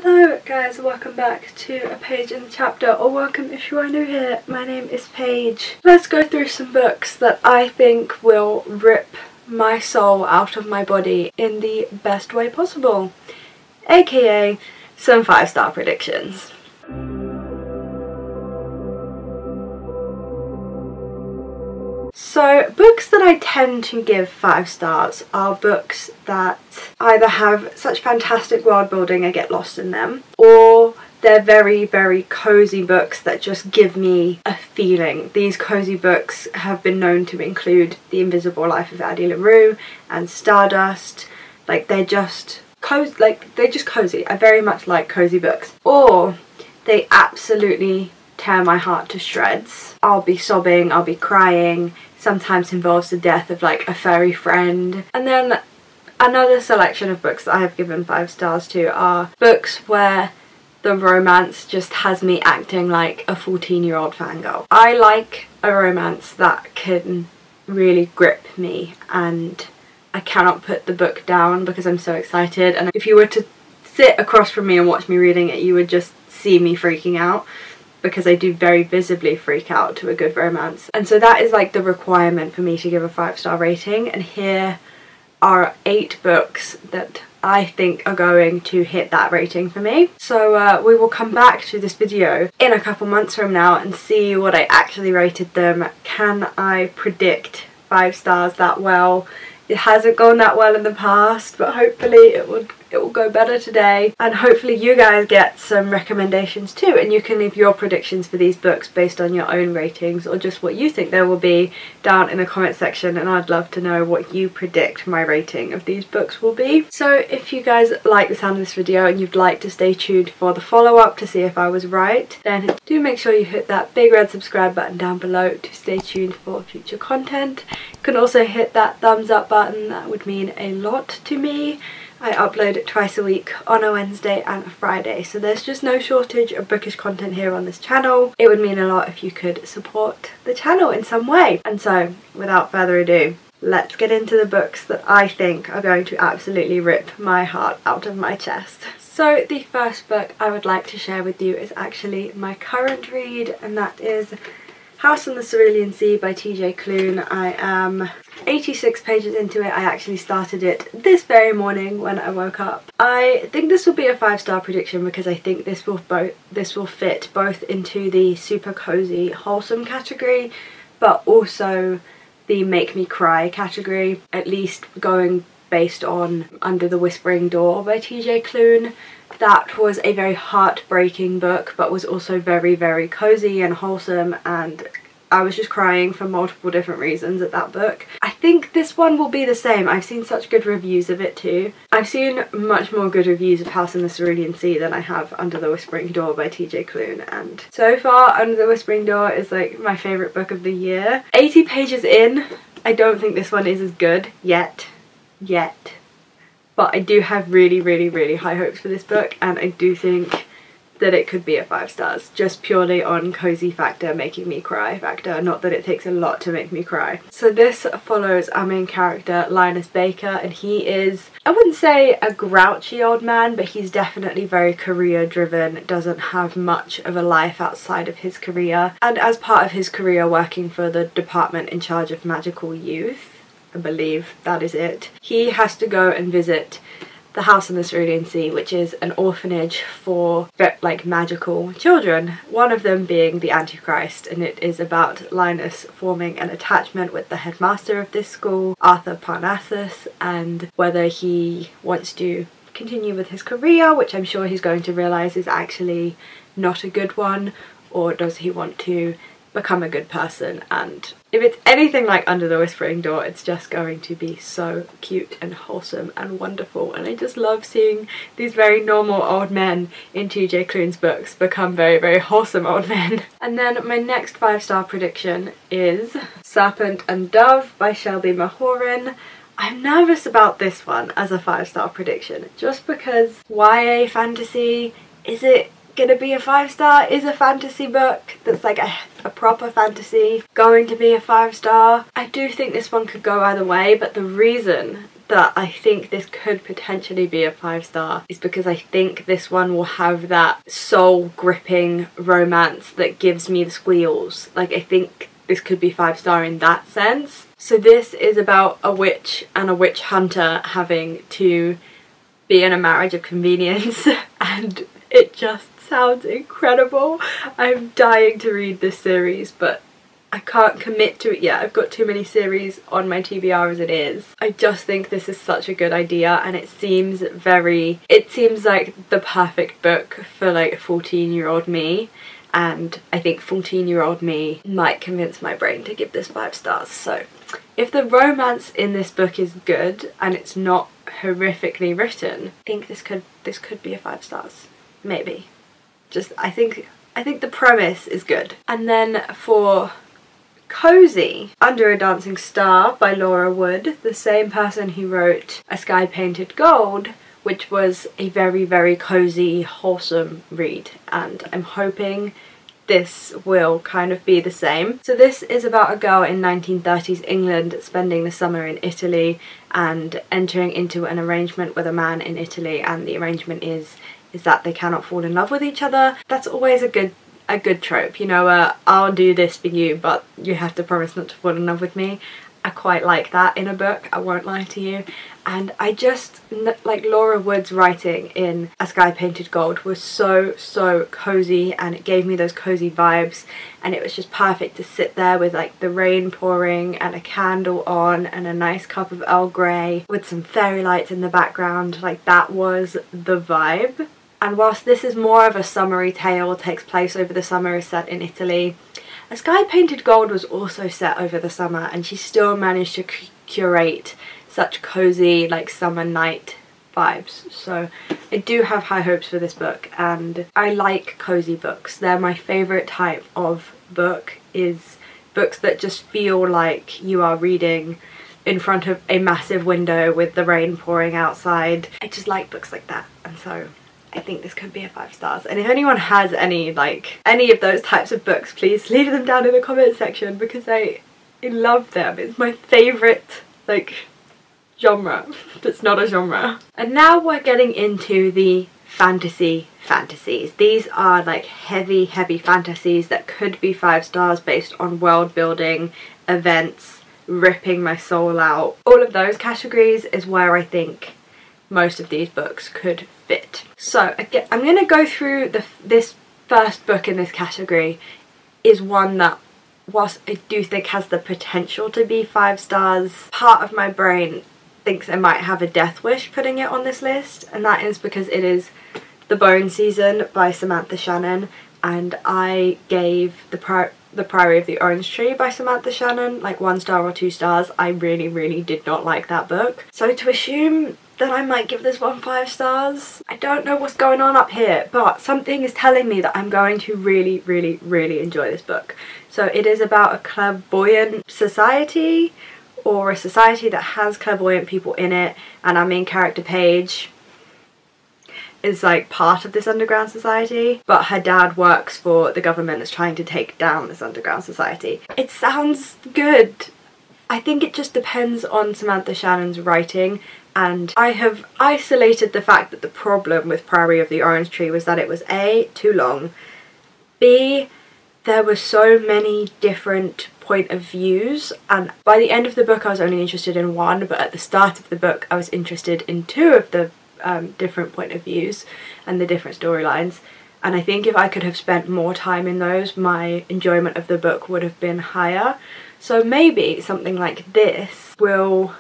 Hello guys, welcome back to A Page in the Chapter, or welcome if you are new here. My name is Paige. Let's go through some books that I think will rip my soul out of my body in the best way possible, aka some 5-star predictions. So books that I tend to give 5 stars are books that either have such fantastic world building I get lost in them, or they're very, very cozy books that just give me a feeling. These cozy books have been known to include The Invisible Life of Addie LaRue and Stardust. Like, they're just cozy. I very much like cozy books. Or they absolutely tear my heart to shreds. I'll be sobbing, I'll be crying. Sometimes involves the death of like a furry friend. And then another selection of books that I have given 5 stars to are books where the romance just has me acting like a 14-year-old fangirl. I like a romance that can really grip me and I cannot put the book down because I'm so excited, and if you were to sit across from me and watch me reading it, you would just see me freaking out, because I do very visibly freak out to a good romance. And so that is like the requirement for me to give a 5-star rating, and here are 8 books that I think are going to hit that rating for me. So we will come back to this video in a couple months from now and see what I actually rated them. Can I predict 5 stars that well? It hasn't gone that well in the past, but hopefully it will go better today, and hopefully you guys get some recommendations too, and you can leave your predictions for these books based on your own ratings or just what you think there will be down in the comment section, and I'd love to know what you predict my rating of these books will be. So if you guys like the sound of this video and you'd like to stay tuned for the follow-up to see if I was right, then do make sure you hit that big red subscribe button down below to stay tuned for future content. You can also hit that thumbs up button, that would mean a lot to me. I upload twice a week on a Wednesday and a Friday, so there's just no shortage of bookish content here on this channel. It would mean a lot if you could support the channel in some way. And so, without further ado, let's get into the books that I think are going to absolutely rip my heart out of my chest. So the first book I would like to share with you is actually my current read, and that is House on the Cerulean Sea by TJ Klune. I am 86 pages into it. I actually started it this very morning when I woke up. I think this will be a 5-star prediction because I think this will fit both into the super cozy wholesome category, but also the make me cry category, at least going based on Under the Whispering Door by TJ Klune. That was a very heartbreaking book, but was also very, very cozy and wholesome, and I was just crying for multiple different reasons at that book. I think this one will be the same. I've seen such good reviews of it too. I've seen much more good reviews of House in the Cerulean Sea than I have Under the Whispering Door by TJ Klune, and so far Under the Whispering Door is like my favourite book of the year. 80 pages in, I don't think this one is as good yet. But I do have really, really, really high hopes for this book, and I do think that it could be a 5 stars, just purely on cozy factor, making me cry factor, not that it takes a lot to make me cry. So this follows our main character, Linus Baker, and he is, I wouldn't say a grouchy old man, but he's definitely very career driven, doesn't have much of a life outside of his career, and as part of his career working for the department in charge of magical youth, I believe that is it, he has to go and visit the House on the Cerulean Sea, which is an orphanage for like magical children, one of them being the Antichrist, and it is about Linus forming an attachment with the headmaster of this school, Arthur Parnassus, and whether he wants to continue with his career, which I'm sure he's going to realise is actually not a good one, or does he want to become a good person. And if it's anything like Under the Whispering Door, it's just going to be so cute and wholesome and wonderful, and I just love seeing these very normal old men in TJ Klune's books become very, very wholesome old men. And then my next 5-star prediction is Serpent and Dove by Shelby Mahorin. I'm nervous about this one as a 5-star prediction, just because YA fantasy, is it gonna be a 5-star? Is a fantasy book that's like a proper fantasy going to be a 5-star? I do think this one could go either way, but the reason that that I think this could potentially be a 5-star is because I think this one will have that soul-gripping romance that gives me the squeals. Like, I think this could be 5-star in that sense. So this is about a witch and a witch hunter having to be in a marriage of convenience, and it just sounds incredible. I'm dying to read this series, but I can't commit to it yet. I've got too many series on my TBR as it is. I just think this is such a good idea, and it seems like the perfect book for like 14-year-old me, and I think 14-year-old me might convince my brain to give this 5 stars. So if the romance in this book is good and it's not horrifically written, I think this could be a 5 stars. Maybe. Just I think the premise is good. And then for Cozy, Under a Dancing Star by Laura Wood, the same person who wrote A Sky Painted Gold, which was a very, very cozy, wholesome read, and I'm hoping this will kind of be the same. So this is about a girl in 1930s England spending the summer in Italy and entering into an arrangement with a man in Italy, and the arrangement is that they cannot fall in love with each other. That's always a good trope, you know, I'll do this for you but you have to promise not to fall in love with me. I quite like that in a book, I won't lie to you. And I just, like, Laura Wood's writing in A Sky Painted Gold was so cozy, and it gave me those cozy vibes, and it was just perfect to sit there with like the rain pouring and a candle on and a nice cup of Earl Grey with some fairy lights in the background. Like, that was the vibe. And whilst this is more of a summery tale, takes place over the summer, is set in Italy, A Sky Painted Gold was also set over the summer, and she still managed to curate such cozy, like, summer night vibes. So I do have high hopes for this book, and I like cozy books. They're my favourite type of book, is books that just feel like you are reading in front of a massive window with the rain pouring outside. I just like books like that, and so I think this could be a 5 stars. And if anyone has any of those types of books, please leave them down in the comment section, because I love them. It's my favourite, like, genre that's not a genre. And now we're getting into the fantasies. These are like heavy fantasies that could be 5 stars based on world building, events, ripping my soul out. All of those categories is where I think most of these books could fit. So again, I'm going to go through this first book in this category is one that, whilst I do think has the potential to be 5 stars, part of my brain thinks I might have a death wish putting it on this list, and that is because it is The Bone Season by Samantha Shannon, and I gave The Priory of the Orange Tree by Samantha Shannon like 1 star or 2 stars. I really did not like that book. So to assume that I might give this one 5 stars, I don't know what's going on up here, but something is telling me that I'm going to really enjoy this book. So it is about a clairvoyant society, or a society that has clairvoyant people in it, and our main character Paige is like part of this underground society, but her dad works for the government that's trying to take down this underground society. It sounds good. I think it just depends on Samantha Shannon's writing, and I have isolated the fact that the problem with Priory of the Orange Tree was that it was A, too long, B, there were so many different point of views, and by the end of the book I was only interested in one, but at the start of the book I was interested in 2 of the different point of views and the different storylines, and I think if I could have spent more time in those, my enjoyment of the book would have been higher. So maybe something like this will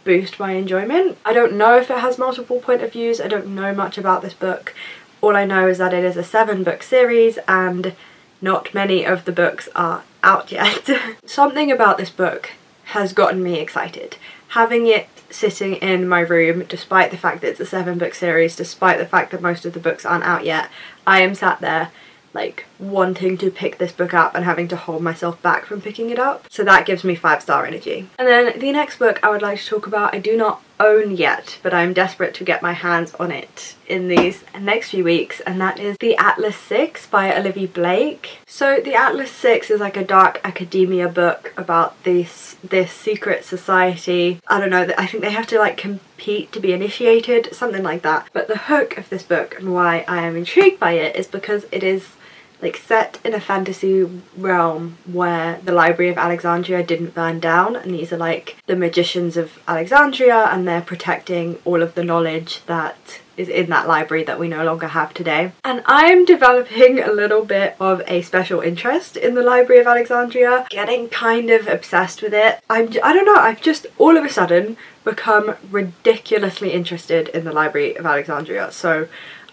boost my enjoyment. I don't know if it has multiple point of views, I don't know much about this book. All I know is that it is a 7-book series and not many of the books are out yet. Something about this book has gotten me excited. Having it sitting in my room, despite the fact that it's a 7-book series, despite the fact that most of the books aren't out yet, I am sat there like wanting to pick this book up and having to hold myself back from picking it up. So that gives me 5-star energy. And then the next book I would like to talk about, I do not own yet, but I'm desperate to get my hands on it in these next few weeks, and that is The Atlas Six by Olivia Blake. So The Atlas Six is like a dark academia book about this secret society. I don't know, I think they have to like compete to be initiated, something like that. But the hook of this book and why I am intrigued by it is because it is like set in a fantasy realm where the Library of Alexandria didn't burn down, and these are like the magicians of Alexandria, and they're protecting all of the knowledge that is in that library that we no longer have today. And I'm developing a little bit of a special interest in the Library of Alexandria, getting kind of obsessed with it. I don't know, I've just all of a sudden become ridiculously interested in the Library of Alexandria. So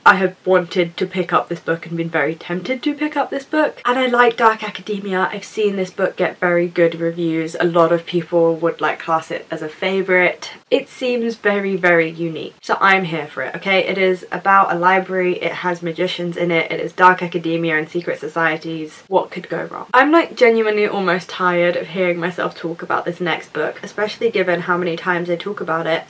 I have wanted to pick up this book and been very tempted to pick up this book. And I like dark academia. I've seen this book get very good reviews. A lot of people would like class it as a favourite. It seems very, very unique. So I'm here for it, okay? It is about a library. It has magicians in it. It is dark academia and secret societies. What could go wrong? I'm like genuinely almost tired of hearing myself talk about this next book, especially given how many times I talk about it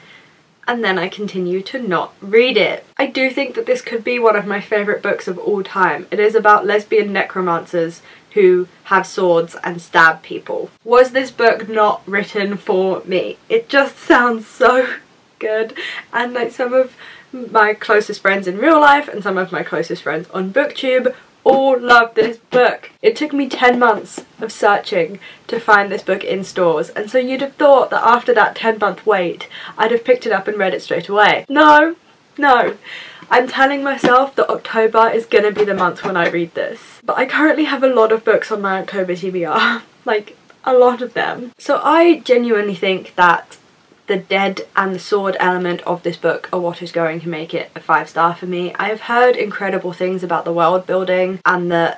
and then I continue to not read it. I do think that this could be one of my favourite books of all time. It is about lesbian necromancers who have swords and stab people. Was this book not written for me? It just sounds so good, and like some of my closest friends in real life and some of my closest friends on booktube all love this book. It took me 10 months of searching to find this book in stores, and so you'd have thought that after that 10-month wait I'd have picked it up and read it straight away. No, no. I'm telling myself that October is gonna be the month when I read this. But I currently have a lot of books on my October TBR, like a lot of them. So I genuinely think that the dead and the sword element of this book are what is going to make it a 5-star for me. I have heard incredible things about the world building and the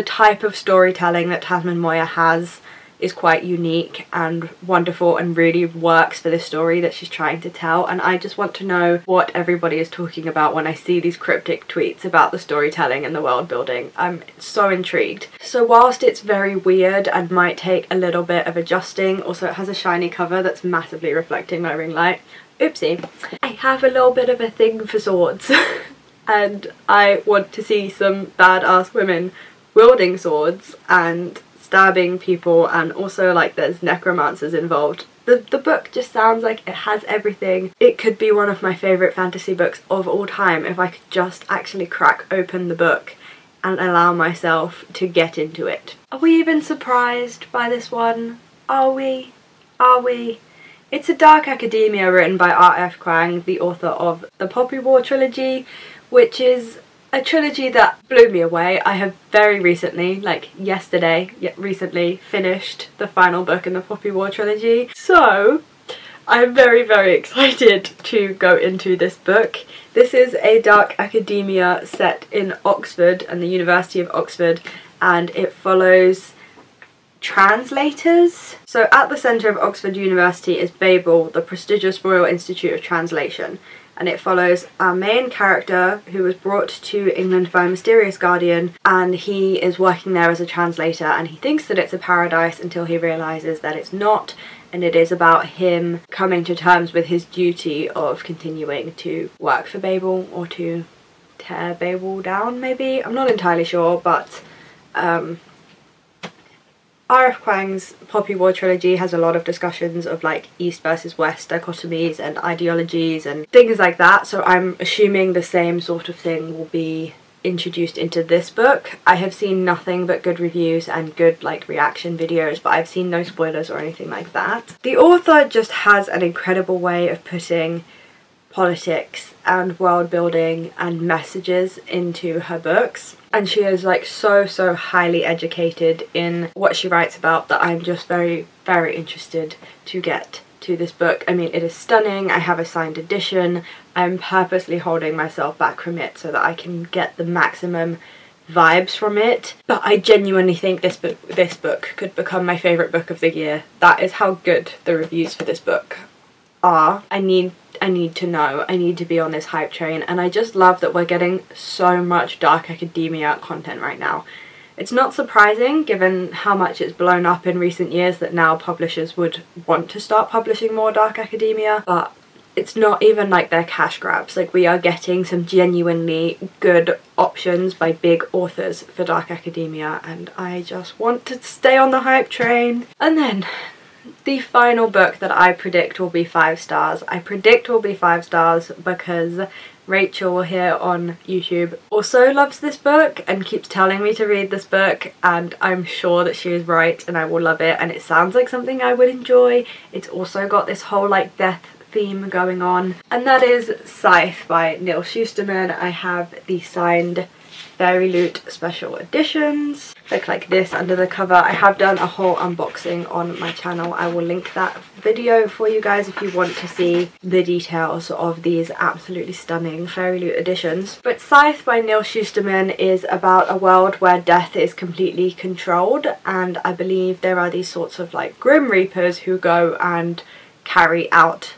type of storytelling that Tasman Moya has is quite unique and wonderful and really works for the story that she's trying to tell, and I just want to know what everybody is talking about when I see these cryptic tweets about the storytelling and the world building. I'm so intrigued. So whilst it's very weird and might take a little bit of adjusting, also it has a shiny cover that's massively reflecting my ring light. Oopsie. I have a little bit of a thing for swords and I want to see some badass women wielding swords and stabbing people, and also like there's necromancers involved. The book just sounds like it has everything. It could be one of my favourite fantasy books of all time if I could just actually crack open the book and allow myself to get into it. Are we even surprised by this one? Are we? Are we? It's a dark academia written by R.F. Kuang, the author of the Poppy War trilogy, which is a trilogy that blew me away. I have very recently, like yesterday, recently finished the final book in the Poppy War trilogy. So I'm very, very excited to go into this book. This is a dark academia set in Oxford and the University of Oxford, and it follows translators. So at the centre of Oxford University is Babel, the prestigious Royal Institute of Translation. And it follows our main character who was brought to England by a mysterious guardian, and he is working there as a translator, and he thinks that it's a paradise until he realises that it's not, and it is about him coming to terms with his duty of continuing to work for Babel, or to tear Babel down maybe? I'm not entirely sure, but R.F. Kuang's Poppy War trilogy has a lot of discussions of like East versus West dichotomies and ideologies and things like that, so I'm assuming the same sort of thing will be introduced into this book. I have seen nothing but good reviews and good like reaction videos, but I've seen no spoilers or anything like that. The author just has an incredible way of putting politics and world building and messages into her books, and she is like so highly educated in what she writes about that I'm just very, very interested to get to this book. I mean, it is stunning. I have a signed edition. I'm purposely holding myself back from it so that I can get the maximum vibes from it, but I genuinely think this book could become my favourite book of the year. That is how good the reviews for this book are. I need to know. I need to be on this hype train, and I just love that we're getting so much dark academia content right now. It's not surprising given how much it's blown up in recent years that now publishers would want to start publishing more dark academia, but it's not even like they're cash grabs. Like, we are getting some genuinely good options by big authors for dark academia, and I just want to stay on the hype train. And then the final book that I predict will be 5 stars. I predict will be 5 stars because Rachel here on YouTube also loves this book and keeps telling me to read this book, and I'm sure that she is right and I will love it, and it sounds like something I would enjoy. It's also got this whole like death theme going on, and that is Scythe by Neil Shusterman. I have the signed Fairy Loot special editions. Look like this under the cover. I have done a whole unboxing on my channel. I will link that video for you guys if you want to see the details of these absolutely stunning Fairy Loot editions. But Scythe by Neil Shusterman is about a world where death is completely controlled, and I believe there are these sorts of like Grim Reapers who go and carry out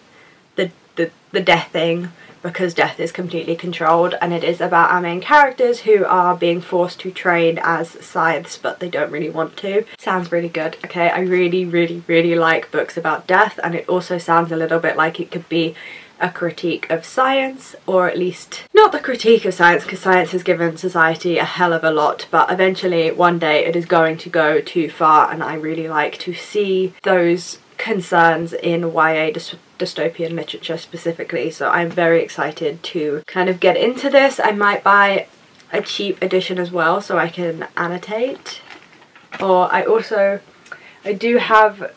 the death thing because death is completely controlled, and it is about our main characters who are being forced to train as scythes but they don't really want to. Sounds really good. Okay, I really like books about death, and it also sounds a little bit like it could be a critique of science, or at least not the critique of science because science has given society a hell of a lot, but eventually one day it is going to go too far, and I really like to see those concerns in YA dystopian literature specifically, so I'm very excited to kind of get into this. I might buy a cheap edition as well so I can annotate, or I do have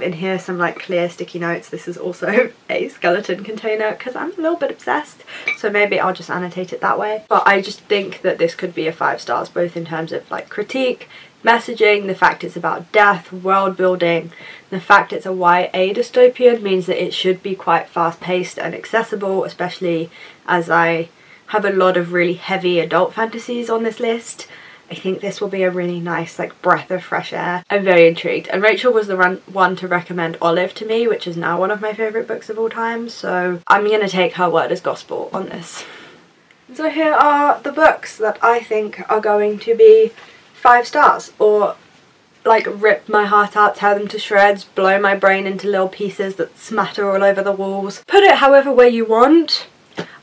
in here some like clear sticky notes. This is also a skeleton container because I'm a little bit obsessed, so maybe I'll just annotate it that way. But I just think that this could be a 5 stars, both in terms of like critique, messaging, the fact it's about death, world building. The fact it's a YA dystopian means that it should be quite fast paced and accessible, especially as I have a lot of really heavy adult fantasies on this list. I think this will be a really nice like breath of fresh air. I'm very intrigued, and Rachel was the one to recommend Olive to me, which is now one of my favourite books of all time, so I'm gonna take her word as gospel on this. So here are the books that I think are going to be 5 stars, or like rip my heart out, tear them to shreds, blow my brain into little pieces that smatter all over the walls. Put it however way you want.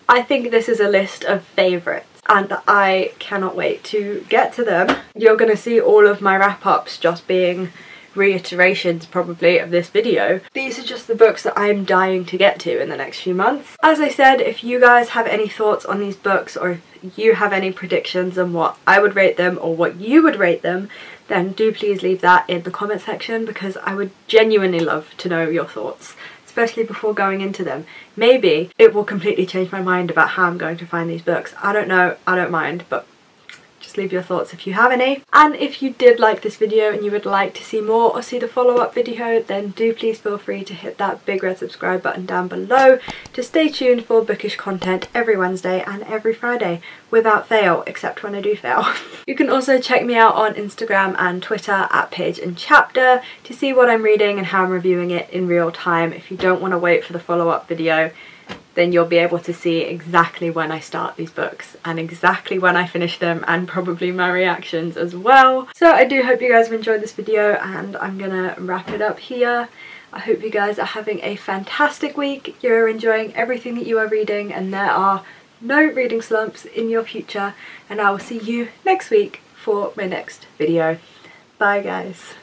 I think this is a list of favourites, and I cannot wait to get to them. You're gonna see all of my wrap-ups just being reiterations probably of this video. These are just the books that I'm dying to get to in the next few months. As I said, if you guys have any thoughts on these books, or if you have any predictions on what I would rate them or what you would rate them, then do please leave that in the comment section, because I would genuinely love to know your thoughts, especially before going into them. Maybe it will completely change my mind about how I'm going to find these books. I don't know, I don't mind, but just leave your thoughts if you have any. And if you did like this video and you would like to see more or see the follow-up video, then do please feel free to hit that big red subscribe button down below to stay tuned for bookish content every Wednesday and every Friday without fail, except when I do fail. You can also check me out on Instagram and Twitter at Page and Chapter to see what I'm reading and how I'm reviewing it in real time. If you don't want to wait for the follow-up video, then you'll be able to see exactly when I start these books and exactly when I finish them, and probably my reactions as well. So I do hope you guys have enjoyed this video, and I'm gonna wrap it up here. I hope you guys are having a fantastic week, you're enjoying everything that you are reading, and there are no reading slumps in your future, and I will see you next week for my next video. Bye guys.